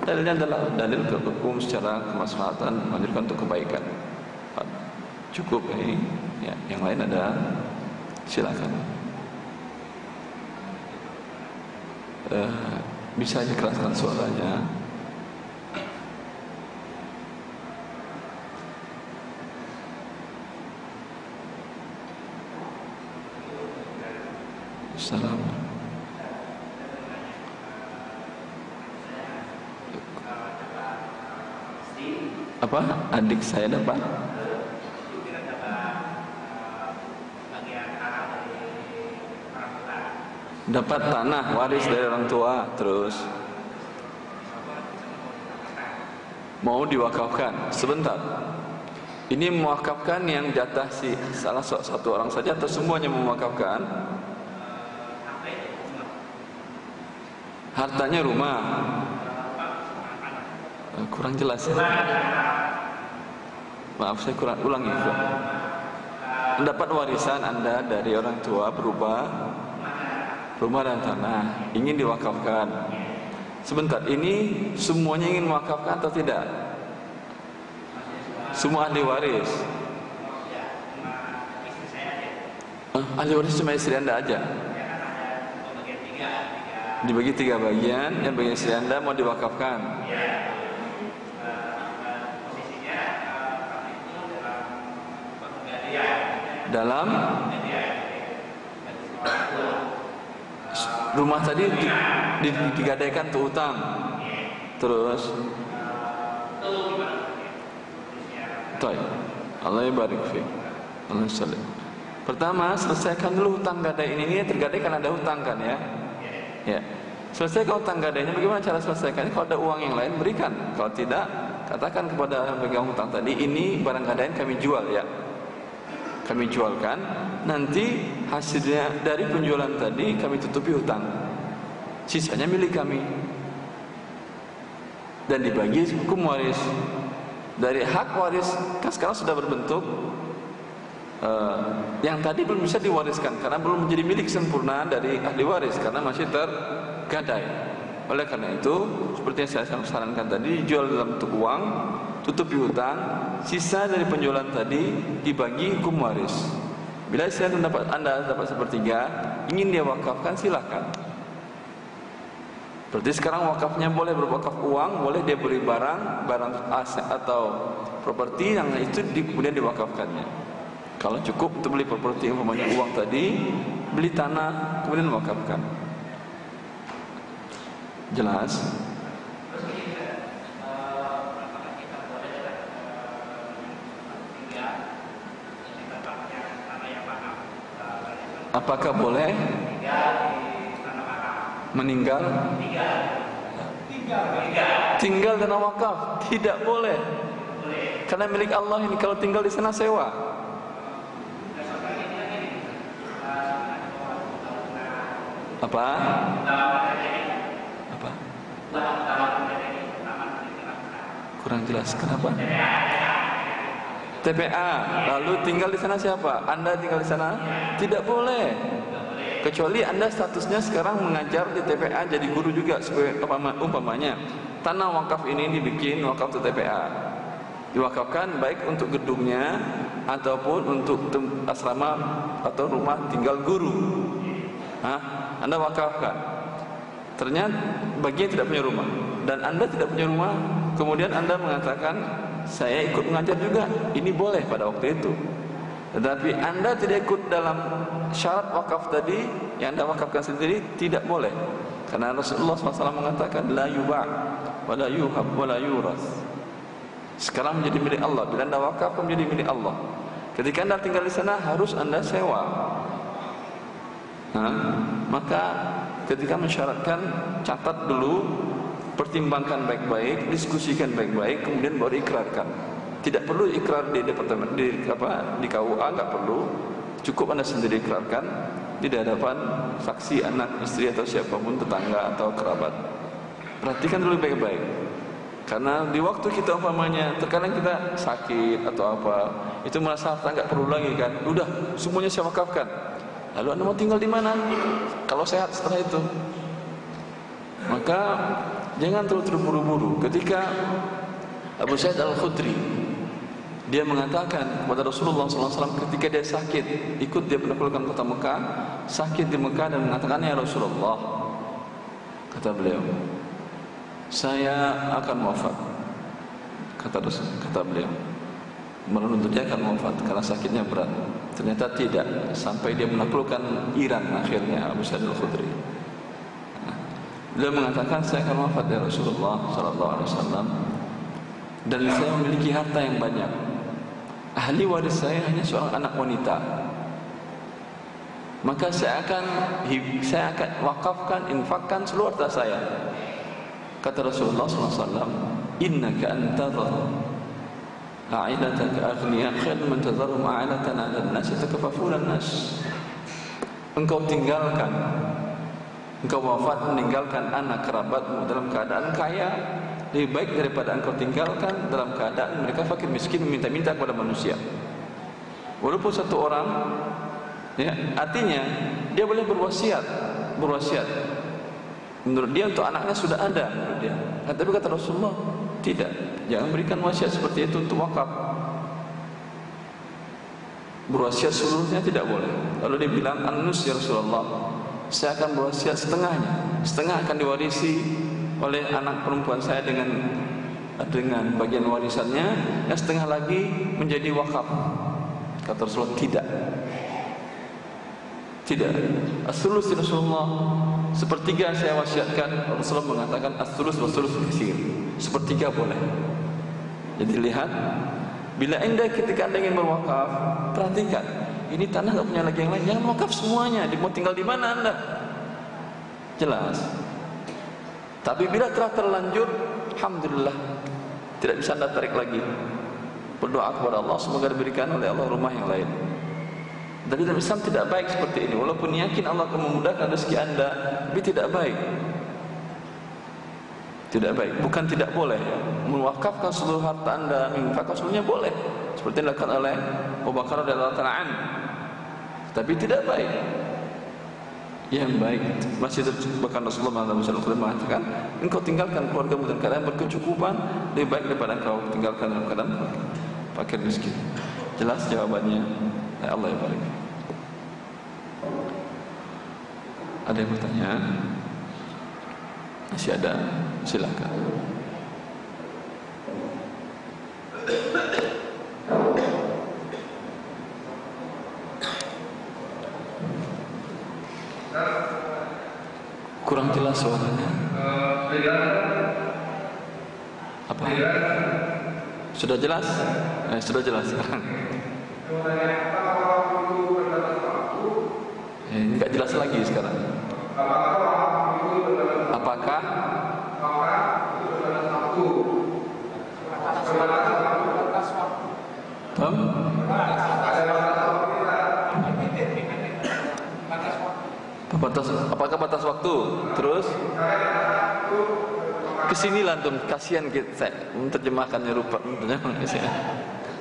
dalilnya adalah dalil hukum secara kemaslahatan, menunjukkan untuk kebaikan. Cukup ini, ya. Yang lain ada, silakan. Bisa dikeraskan suaranya. Salam. Apa? Adik saya dapat? dapat tanah waris dari orang tua, terus mau diwakafkan. Sebentar, ini mewakafkan yang jatah si salah satu orang saja atau semuanya mewakafkan? Hartanya rumah. Kurang jelas ya? Maaf, saya kurang ulangi. Mendapat warisan Anda dari orang tua berupa rumah dan tanah, ingin diwakafkan. Sebentar, ini semuanya ingin mewakafkan atau tidak? Semua ahli waris. Ahli waris cuma istri Anda aja. Dibagi 3 bagian, yang bagian istri Anda mau diwakafkan. Dalam rumah tadi digadaikan untuk utang. Terus Allah barik fiik. Allah salam. Pertama, selesaikan dulu hutang gadai ini tergadai kan ada hutang kan ya? Ya. Selesaikan hutang gadainya. Bagaimana cara selesaikannya? Kalau ada uang yang lain berikan. Kalau tidak, katakan kepada pegang hutang tadi, ini barang gadaian kami jual ya. Kami jualkan, nanti hasilnya dari penjualan tadi kami tutupi hutang, sisanya milik kami dan dibagi hukum waris. Dari hak waris kan sekarang sudah berbentuk, yang tadi belum bisa diwariskan karena belum menjadi milik sempurna dari ahli waris karena masih tergadai. Oleh karena itu, seperti yang saya sarankan tadi, dijual dalam bentuk uang, tutupi hutang, sisa dari penjualan tadi dibagi hukum waris. Bila Anda dapat sepertiga, ingin dia wakafkan, silakan. Berarti sekarang wakafnya boleh berwakaf uang, boleh dia beli barang aset atau properti yang itu kemudian diwakafkannya. Kalau cukup untuk beli properti umpamanya uang tadi, beli tanah kemudian wakafkan. Jelas? Apakah boleh meninggal tinggal tanah wakaf? Tidak boleh, karena milik Allah ini. Kalau tinggal di sana sewa. Apa? Kurang jelas. Kenapa? TPA. Lalu tinggal di sana siapa? Anda tinggal di sana? Tidak boleh. Kecuali Anda statusnya sekarang mengajar di TPA, jadi guru juga. Umpamanya tanah wakaf ini dibikin wakaf ke TPA, diwakafkan baik untuk gedungnya ataupun untuk asrama atau rumah tinggal guru. Anda wakafkan. Ternyata bagian tidak punya rumah dan Anda tidak punya rumah, kemudian Anda mengatakan saya ikut mengajar juga, ini boleh pada waktu itu. Tetapi Anda tidak ikut dalam syarat wakaf tadi, yang Anda wakafkan sendiri, tidak boleh. Karena Rasulullah SAW mengatakan la yuba' wa la yuhab wa la yuras. Sekarang menjadi milik Allah. Bila Anda wakaf menjadi milik Allah. Ketika Anda tinggal di sana harus Anda sewa. Maka ketika mensyaratkan, catat dulu, pertimbangkan baik-baik, diskusikan baik-baik, kemudian baru ikrarkan. Tidak perlu ikrar di departemen di KUA, enggak perlu. Cukup Anda sendiri ikrarkan di hadapan saksi, anak, istri atau siapapun, tetangga atau kerabat. Perhatikan dulu baik-baik. Karena di waktu kita umpamanya terkadang kita sakit atau apa, itu merasa harta enggak perlu lagi kan. Udah, semuanya saya wakafkan. Lalu Anda mau tinggal di mana? Kalau sehat setelah itu. Maka jangan terlalu terburu-buru. Ketika Abu Sa'id Al-Khudri, dia mengatakan kepada Rasulullah SAW ketika dia sakit, ikut dia menaklukkan kota Mekah, sakit di Mekah, dan mengatakan, ya Rasulullah, kata beliau, saya akan wafat. Kata beliau, menuntut dia akan wafat karena sakitnya berat. Ternyata tidak, sampai dia menaklukkan Iran akhirnya, Abu Sa'id Al-Khudri. Beliau mengatakan, saya akan wafat ya Rasulullah SAW, dan saya memiliki harta yang banyak. Ahli waris saya hanya seorang anak wanita. maka saya akan wakafkan, infakkan seluruh harta saya. Kata Rasulullah SAW, innaka antadhar a'ilataka aghniya khairun min tadharhum a'ilatan 'ala an-nas yatakafafuna an-nas. Engkau wafat meninggalkan anak kerabatmu dalam keadaan kaya, lebih baik daripada engkau tinggalkan dalam keadaan mereka fakir miskin meminta-minta kepada manusia. Walaupun satu orang, ya, artinya dia boleh berwasiat menurut dia untuk anaknya sudah ada menurut dia. Tapi kata Rasulullah, tidak, jangan berikan wasiat seperti itu untuk wakaf. Berwasiat seluruhnya tidak boleh. Lalu dia bilang, an-nus ya Rasulullah, saya akan berwasiat setengahnya, setengah akan diwarisi oleh anak perempuan saya dengan bagian warisannya, yang setengah lagi menjadi wakaf. Kata Rasulullah, tidak. As-sulus ya Rasulullah, sepertiga saya wasiatkan. Rasulullah mengatakan as-sulus wa sulus katsir, sepertiga boleh. Jadi lihat, bila ketika anda ingin berwakaf, perhatikan, ini tanah tak punya lagi yang lain, jangan wakaf semuanya. Mau tinggal di mana anda? Jelas. Tapi bila telah terlanjur, alhamdulillah, tidak bisa anda tarik lagi. Berdoa kepada Allah semoga diberikan oleh Allah rumah yang lain. Dari dalam Islam tidak baik seperti ini. Walaupun yakin Allah akan memudahkan rezeki anda, tapi tidak baik. Tidak baik. Bukan tidak boleh mewakafkan seluruh harta anda, menginfakkan seluruhnya boleh, seperti yang dilakukan oleh Abu Bakar radhiyallahu ta'ala anhu. Tapi tidak baik. Yang baik, masih bahkan Rasulullah mengatakan, engkau tinggalkan keluargamu dalam keadaan berkecukupan lebih baik daripada engkau tinggalkan dalam keadaan fakir miskin. Jelas jawabannya. Allah yang barik. Ada yang bertanya? Masih ada? Silakan. Kurang jelas suaranya. Apa? Sudah jelas? Sudah jelas sekarang. Ini enggak jelas lagi sekarang. Apakah apakah batas waktu? Terus kesini lantum, kasihan kita saya menerjemahkannya rupa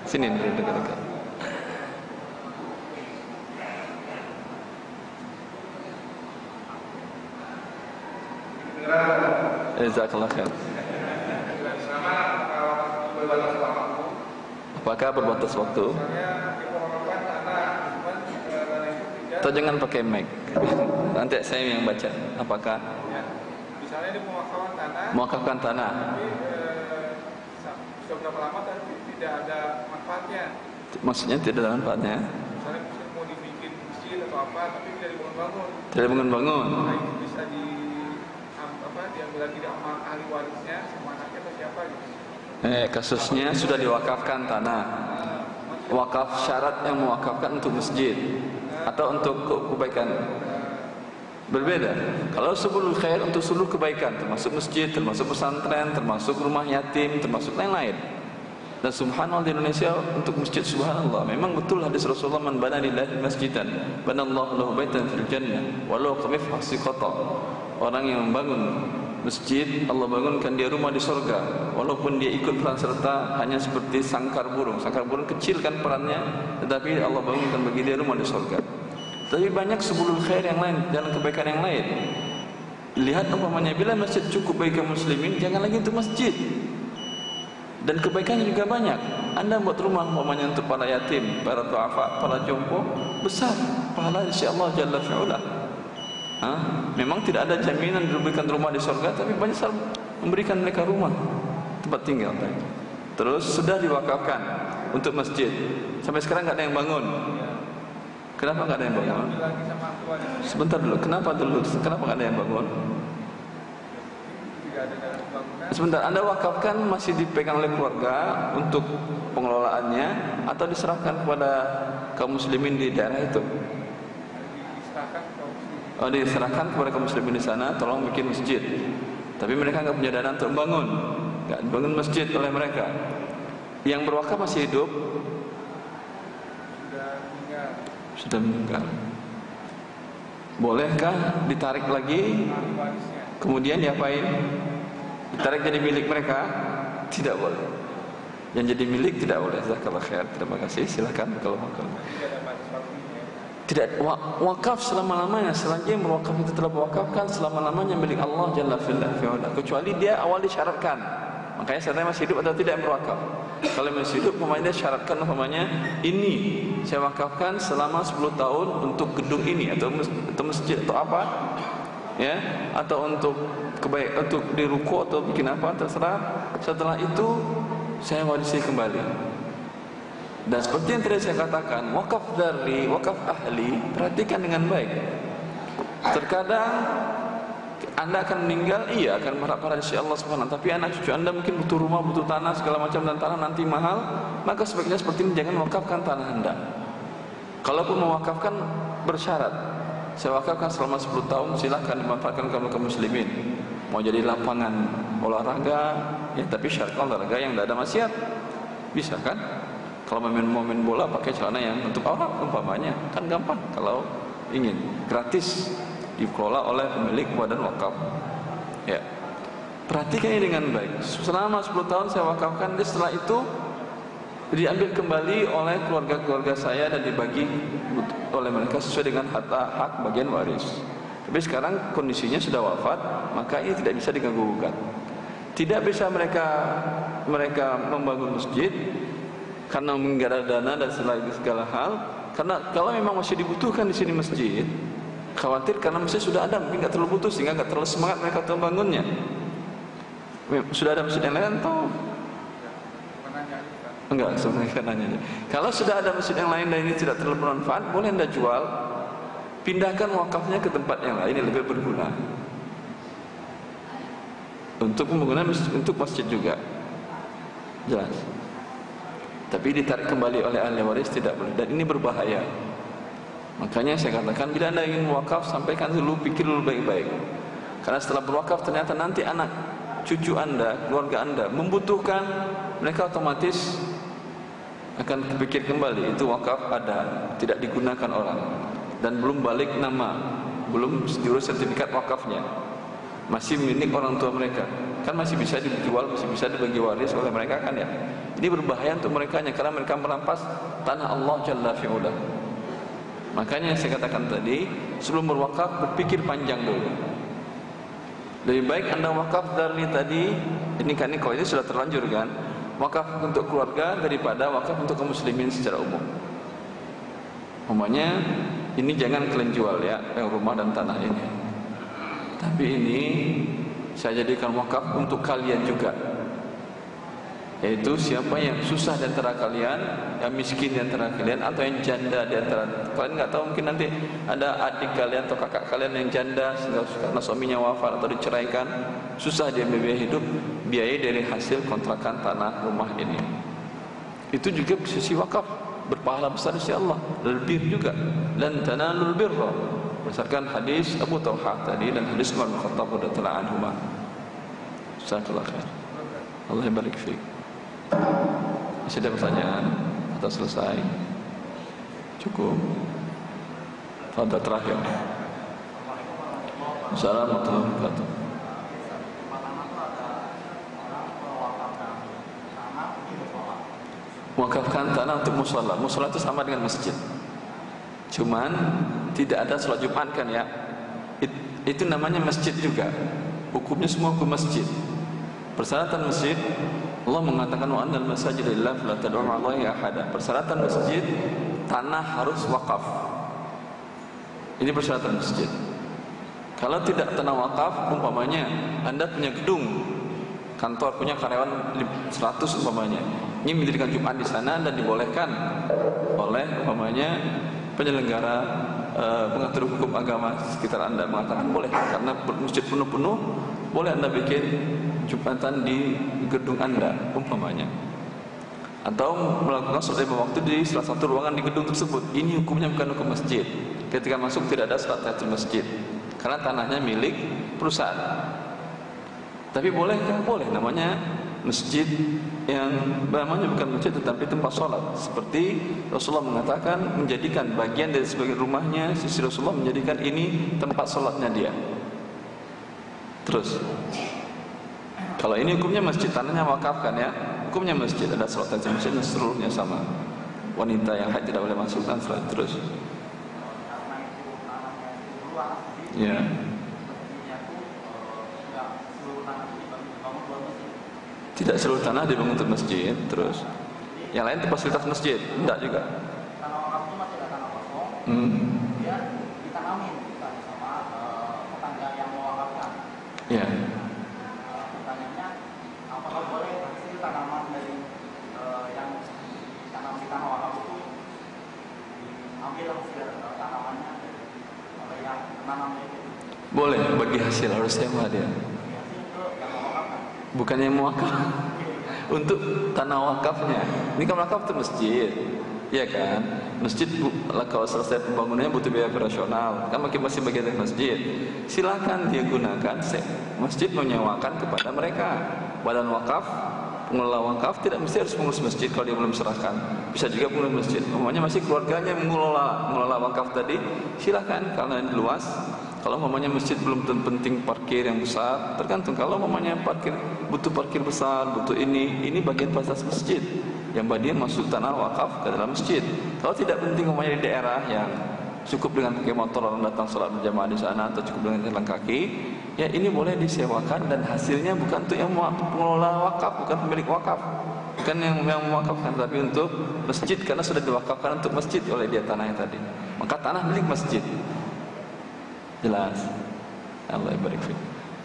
sini dekat-dekat. Jazakallah khair. Apakah berbatas waktu? Atau jangan pakai mic. Nanti saya yang baca. Apakah? Misalnya dia mewakafkan tanah. Tapi sudah berapa lama tapi tidak ada manfaatnya. Maksudnya tidak ada manfaatnya? Misalnya mau dibikin masjid atau apa, tapi tidak dibangun-bangun. Tidak dibangun-bangun. Nah, itu bisa diambil lagi di amal ahli warisnya sama anaknya atau siapa gitu. Kasusnya sudah diwakafkan tanah. Wakaf syarat yang mewakafkan untuk masjid atau untuk kebaikan. Berbeda. Kalau sebelum khair untuk seluruh kebaikan, termasuk masjid, termasuk pesantren, termasuk rumah yatim, termasuk lain-lain. Dan subhanallah di Indonesia untuk masjid, subhanallah, memang betul hadis Rasulullah, man bana lillahi masjidan banallahu lahu baitan fil jannah walau qamifhasi qata. Orang yang membangun masjid, Allah bangunkan dia rumah di surga, walaupun dia ikut peran serta hanya seperti sangkar burung. Sangkar burung kecil kan perannya, tetapi Allah bangunkan bagi dia rumah di surga. Tapi banyak sebelum khair yang lain, jalan kebaikan yang lain. Lihat umpamanya, bila masjid cukup bagi kaum muslimin, jangan lagi untuk masjid. Dan kebaikannya juga banyak. Anda buat rumah umpamanya untuk para yatim, para duafa, para jompo, besar pahala insyaallah jalla fi'ula. Memang tidak ada jaminan diberikan rumah di surga, tapi banyak memberikan mereka rumah, tempat tinggal. Terus sudah diwakafkan untuk masjid. Sampai sekarang nggak ada yang bangun. Kenapa nggak ada yang bangun? Sebentar dulu. Kenapa nggak ada yang bangun? Sebentar. Anda wakafkan masih dipegang oleh keluarga untuk pengelolaannya atau diserahkan kepada kaum muslimin di daerah itu? diserahkan kepada kaum muslimin di sana, tolong bikin masjid. Tapi mereka nggak punya dana untuk membangun, nggak dibangun masjid oleh mereka. Yang berwakaf masih hidup, sudah meninggal. Bolehkah ditarik lagi? Kemudian diapain? Ditarik jadi milik mereka? Tidak boleh. Yang jadi milik tidak boleh. Jazakallahu khair. Terima kasih. Silakan kalau mau. Tidak wakaf selama-lamanya. Selagi yang berwakaf itu telah berwakafkan selama-lamanya milik Allah Jalla fi'ala. Kecuali dia awal disyaratkan. Makanya saya masih hidup atau tidak yang berwakaf. Kalau masih hidup, umpamanya dia syaratkan umpamanya ini saya wakafkan selama 10 tahun untuk gedung ini atau masjid atau apa, ya, atau untuk untuk di ruku atau bikin apa terserah. Setelah itu saya warisi kembali. Dan seperti yang tadi saya katakan, wakaf dari wakaf ahli, perhatikan dengan baik. Terkadang Anda akan meninggal, iya akan mengharap pada sisi Allah Subhanahu. Tapi anak cucu Anda mungkin butuh rumah, butuh tanah segala macam, dan tanah nanti mahal, maka sebaiknya seperti ini, jangan wakafkan tanah Anda. Kalaupun mewakafkan bersyarat, saya wakafkan selama 10 tahun, silahkan dimanfaatkan kaum muslimin. Mau jadi lapangan olahraga, ya tapi syarat olahraga yang tidak ada maksiat, bisa kan? Kalau main bola pakai celana yang untuk aurat umpamanya, kan gampang. Kalau ingin gratis, dikelola oleh pemilik badan wakaf. Ya, perhatikan ini dengan baik. Selama 10 tahun saya wakafkan, setelah itu diambil kembali oleh keluarga-keluarga saya dan dibagi oleh mereka sesuai dengan hak bagian waris. Tapi sekarang kondisinya sudah wafat, maka ini tidak bisa diganggu-gugat. Tidak bisa mereka membangun masjid karena enggak ada dana dan segala hal. Karena kalau memang masih dibutuhkan di sini masjid, khawatir karena masjid sudah ada, mungkin nggak terlalu butuh sehingga nggak terlalu semangat mereka untuk membangunnya. Sudah ada masjid yang lain atau enggak? Sebenarnya nanya. Kalau sudah ada masjid yang lain dan ini tidak terlalu bermanfaat, boleh Anda jual, pindahkan wakafnya ke tempat yang lain yang lebih berguna. Untuk pembangunan untuk masjid juga, jelas. Tapi ditarik kembali oleh ahli waris tidak boleh, dan ini berbahaya. Makanya saya katakan, bila Anda ingin wakaf, sampaikan dulu, pikir dulu baik-baik. Karena setelah berwakaf ternyata nanti anak cucu Anda, keluarga Anda membutuhkan, mereka otomatis akan berpikir kembali, itu wakaf ada, tidak digunakan orang, dan belum balik nama, belum diurus sertifikat wakafnya, masih milik orang tua mereka, kan masih bisa dijual, masih bisa dibagi waris oleh mereka kan ya. Ini berbahaya untuk mereka karena mereka merampas tanah Allah Jalla fi'ula. Makanya saya katakan tadi, sebelum berwakaf berpikir panjang dulu. Lebih baik Anda wakaf dari tadi, ini kan kalau ini sudah terlanjur kan, wakaf untuk keluarga daripada wakaf untuk kaum muslimin secara umum. Umpamanya ini jangan kalian jual ya, yang rumah dan tanah ini. Tapi ini saya jadikan wakaf untuk kalian juga. Yaitu siapa yang susah di antara kalian, yang miskin di antara kalian, atau yang janda di antara kalian. Nggak tahu, mungkin nanti ada adik kalian atau kakak kalian yang janda karena suaminya wafat atau diceraikan, susah dia biaya hidup, biaya dari hasil kontrakan tanah rumah ini. Itu juga sisi wakaf, berpahala besar insya Allah, lebih juga. Lan tanalul birra, berdasarkan hadis Abu Talha tadi dan hadis Umar bin Khattab radhiyallahu anhu. Jazakallahu khair. Allah barik fiik. Masih ada pertanyaan atau selesai? Cukup. Pada terakhir. Assalamualaikum warahmatullahi wabarakatuh. Wakafkan tanah untuk mushola. Mushola itu sama dengan masjid. Cuman tidak ada sholat Jumat kan ya. Itu namanya masjid juga. Hukumnya semua hukum masjid. Persyaratan masjid, Allah mengatakan wa annal masajida lillahi fala tad'u ma'allahi ahada. Persyaratan masjid, tanah harus wakaf. Ini persyaratan masjid. Kalau tidak tanah wakaf, umpamanya Anda punya gedung kantor, punya karyawan 100 umpamanya, ini mendirikan Jumat di sana dan dibolehkan oleh umpamanya penyelenggara pengatur hukum agama sekitar Anda mengatakan boleh, karena masjid penuh-penuh, boleh Anda bikin Jumatan di gedung Anda umpamanya, atau melakukan sholat lima waktu di salah satu ruangan di gedung tersebut. Ini hukumnya bukan hukum masjid. Ketika masuk tidak ada sholat tahiyatul masjid. karena tanahnya milik perusahaan. Tapi bolehkah? Boleh, namanya masjid yang namanya bukan masjid tetapi tempat sholat. Seperti Rasulullah mengatakan menjadikan bagian dari sebagian rumahnya, sisi Rasulullah menjadikan ini tempat sholatnya dia. Terus, kalau ini hukumnya masjid, tanahnya wakaf kan ya? Hukumnya masjid, ada sholat di masjid dan seluruhnya sama. Wanita yang haid tidak boleh masuk dan sholat terus. Ya. Tidak seluruh tanah dibangun untuk masjid, terus yang lain itu fasilitas masjid, enggak juga. Tanah wakaf itu masih ada tanah kosong, dia ditanamin sama tetangga yang mewakafkan. Ya. Pertanyaannya, apakah boleh hasil tanaman dari yang ditanam di tanah wakaf itu diambil hasil tanamannya oleh yang menanamnya itu? Boleh, bagi hasil harus sewa dia. Hasil itu yang mewakafkan. Bukan yang mewakaf. Untuk tanah wakafnya. Ini kan wakaf itu masjid, ya kan? Masjid kalau selesai pembangunannya butuh biaya operasional, kan masih bagian dari masjid. Silakan dia gunakan. Masjid menyewakan kepada mereka. Badan wakaf, pengelola wakaf tidak mesti harus mengurus masjid kalau dia belum serahkan. Bisa juga mengurus masjid. Umumnya masih keluarganya mengelola wakaf tadi. Silakan karena ini luas. Kalau mamanya masjid belum penting parkir yang besar, tergantung. Kalau mamanya butuh parkir besar, butuh ini bagian fasilitas masjid yang bagian masuk tanah wakaf ke dalam masjid. Kalau tidak penting mamanya di daerah yang cukup dengan pakai motor orang datang sholat berjamaah di sana atau cukup dengan jalan kaki, ya ini boleh disewakan dan hasilnya bukan untuk yang pengelola wakaf, bukan pemilik wakaf, bukan yang mewakafkan, tapi untuk masjid karena sudah diwakafkan untuk masjid oleh dia tanahnya tadi. Maka tanah milik masjid. Jelas. Allah barik fiik.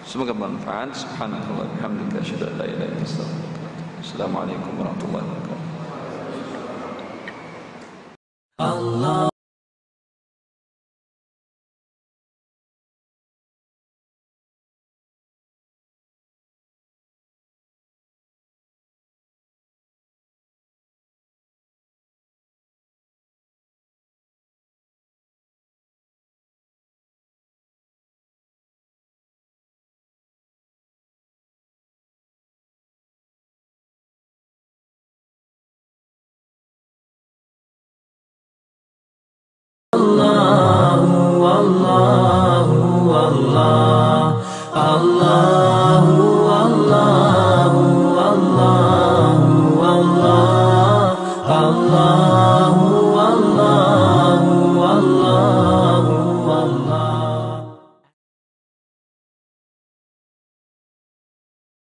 Semoga bermanfaat. Subhanallah bihamdika asyhadu an la ilaha illa anta astaghfiruka wa atubu ilaik. Assalamualaikum warahmatullahi wabarakatuh. Allah Allah